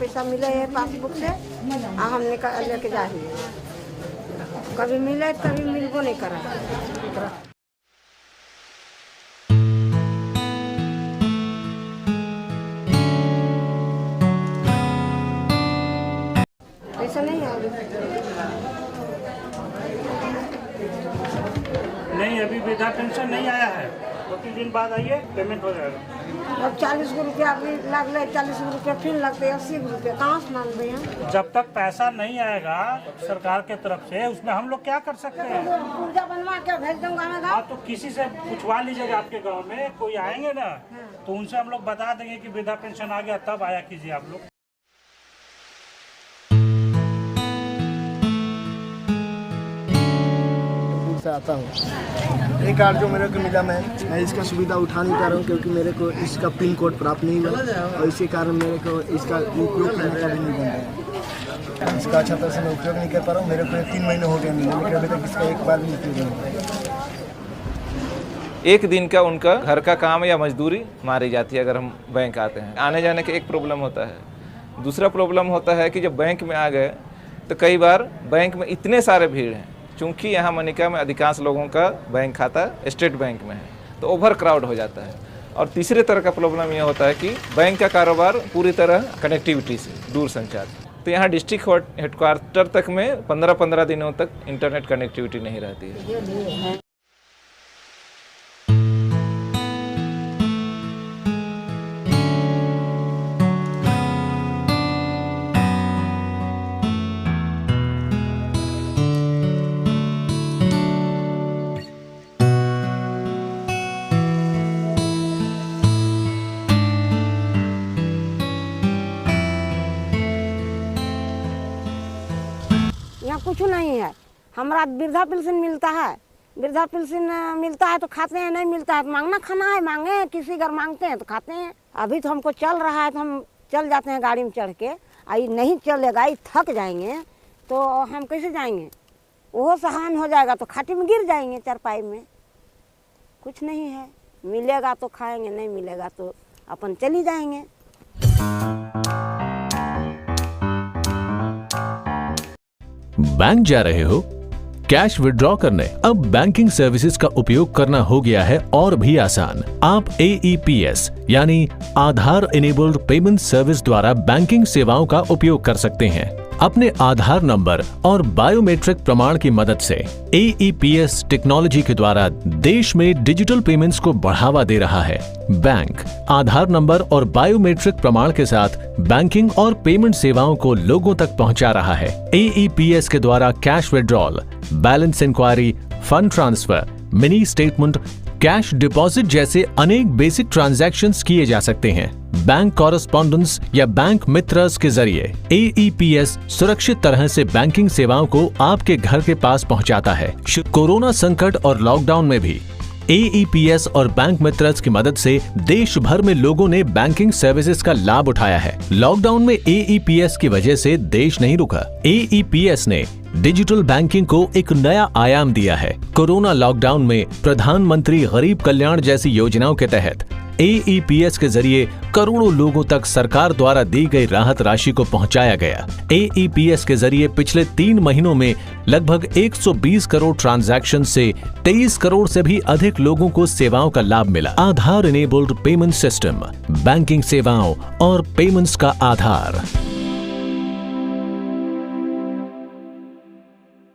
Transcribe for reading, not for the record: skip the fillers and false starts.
पैसा मिले है पासबुक से हम लेके जा रही है। कभी मिले कभी मिलबो नहीं करा। पैसा नहीं है नहीं, अभी वृद्धा पेंशन नहीं आया है। 2-3 दिन बाद आइए, पेमेंट हो जाएगा। अब 40 रुपया अभी लगले, 40 रुपया फिर लगते, 80 रुपया कहाँ से मान रहे हैं? जब तक पैसा नहीं आएगा सरकार के तरफ से, उसमें हम लोग क्या कर सकते हैं? पुर्जा बनवा के भेज दूंगा मैं। हाँ, तो किसी से पूछवा लीजिएगा, आपके गांव में कोई आएंगे ना, तो उनसे हम लोग बता देंगे कि वृद्धा पेंशन आ गया, तब आया कीजिए आप लोग। से आता हूँ। ये कार्ड जो मेरे को मिला, मैं इसका सुविधा उठा नहीं पा रहा हूँ क्योंकि मेरे को इसका पिन कोड प्राप्त नहीं हुआ और इसी कारण मेरे को इसका उपयोग करने का भी नहीं बन रहा है। इसका अच्छा तरह से मैं उपयोग नहीं कर पा रहा हूँ। मेरे को 3 महीने हो गए मिले, लेकिन अभी तक इसका एक बार भी उपयोग नहीं हुआ। एक दिन का उनका घर का काम या मजदूरी मारी जाती है अगर हम बैंक आते हैं। आने जाने का एक प्रॉब्लम होता है। दूसरा प्रॉब्लम होता है कि जब बैंक में आ गए तो कई बार बैंक में इतने सारे भीड़ हैं, चूँकि यहाँ मनिका में अधिकांश लोगों का बैंक खाता स्टेट बैंक में है, तो ओवर क्राउड हो जाता है। और तीसरे तरह का प्रॉब्लम ये होता है कि बैंक का कारोबार पूरी तरह कनेक्टिविटी से, दूर संचार। तो यहाँ डिस्ट्रिक्ट हेडक्वार्टर तक में 15-15 दिनों तक इंटरनेट कनेक्टिविटी नहीं रहती है। यहाँ कुछ नहीं है। हमारा वृद्धा पेंशन मिलता है, वृद्धा पेंशन मिलता है तो खाते हैं, नहीं मिलता है तो मांगना खाना है, मांगे किसी घर मांगते हैं तो खाते हैं। अभी तो हमको चल रहा है तो हम चल जाते हैं गाड़ी में चढ़ के। आई नहीं चलेगा, ये थक जाएंगे तो हम कैसे जाएंगे? वो सहान हो जाएगा तो खाटी में गिर जाएंगे, चारपाई में। कुछ नहीं है, मिलेगा तो खाएंगे, नहीं मिलेगा तो अपन चली जाएंगे। बैंक जा रहे हो? कैश विड्रॉ करने अब बैंकिंग सर्विसेज का उपयोग करना हो गया है और भी आसान। आप AEPS यानी आधार इनेबल्ड पेमेंट सर्विस द्वारा बैंकिंग सेवाओं का उपयोग कर सकते हैं। अपने आधार नंबर और बायोमेट्रिक प्रमाण की मदद से AEPS टेक्नोलॉजी के द्वारा देश में डिजिटल पेमेंट्स को बढ़ावा दे रहा है। बैंक आधार नंबर और बायोमेट्रिक प्रमाण के साथ बैंकिंग और पेमेंट सेवाओं को लोगों तक पहुंचा रहा है। AEPS के द्वारा cash withdrawal, balance inquiry, fund transfer, mini statement, cash deposit जैसे अनेक बेसिक ट्रांजैक्शंस किए जा सकते हैं। बैंक कॉरेस्पॉन्डेंस या बैंक मित्रस के जरिए AEPS सुरक्षित तरह से बैंकिंग सेवाओं को आपके घर के पास पहुंचाता है। कोरोना संकट और लॉकडाउन में भी AEPS और बैंक मित्रस की मदद से देश भर में लोगों ने बैंकिंग सर्विसेज का लाभ उठाया है। लॉकडाउन में AEPS की वजह से देश नहीं रुका। AEPS ने डिजिटल बैंकिंग को एक नया आयाम दिया है। कोरोना लॉकडाउन में प्रधानमंत्री गरीब कल्याण जैसी योजनाओं के तहत AEPS के जरिए करोड़ों लोगों तक सरकार द्वारा दी गई राहत राशि को पहुंचाया गया। AEPS के जरिए पिछले 3 महीनों में लगभग 120 करोड़ ट्रांजैक्शन से 23 करोड़ से भी अधिक लोगों को सेवाओं का लाभ मिला। आधार इनेबल्ड पेमेंट सिस्टम, बैंकिंग सेवाओं और पेमेंट्स का आधार।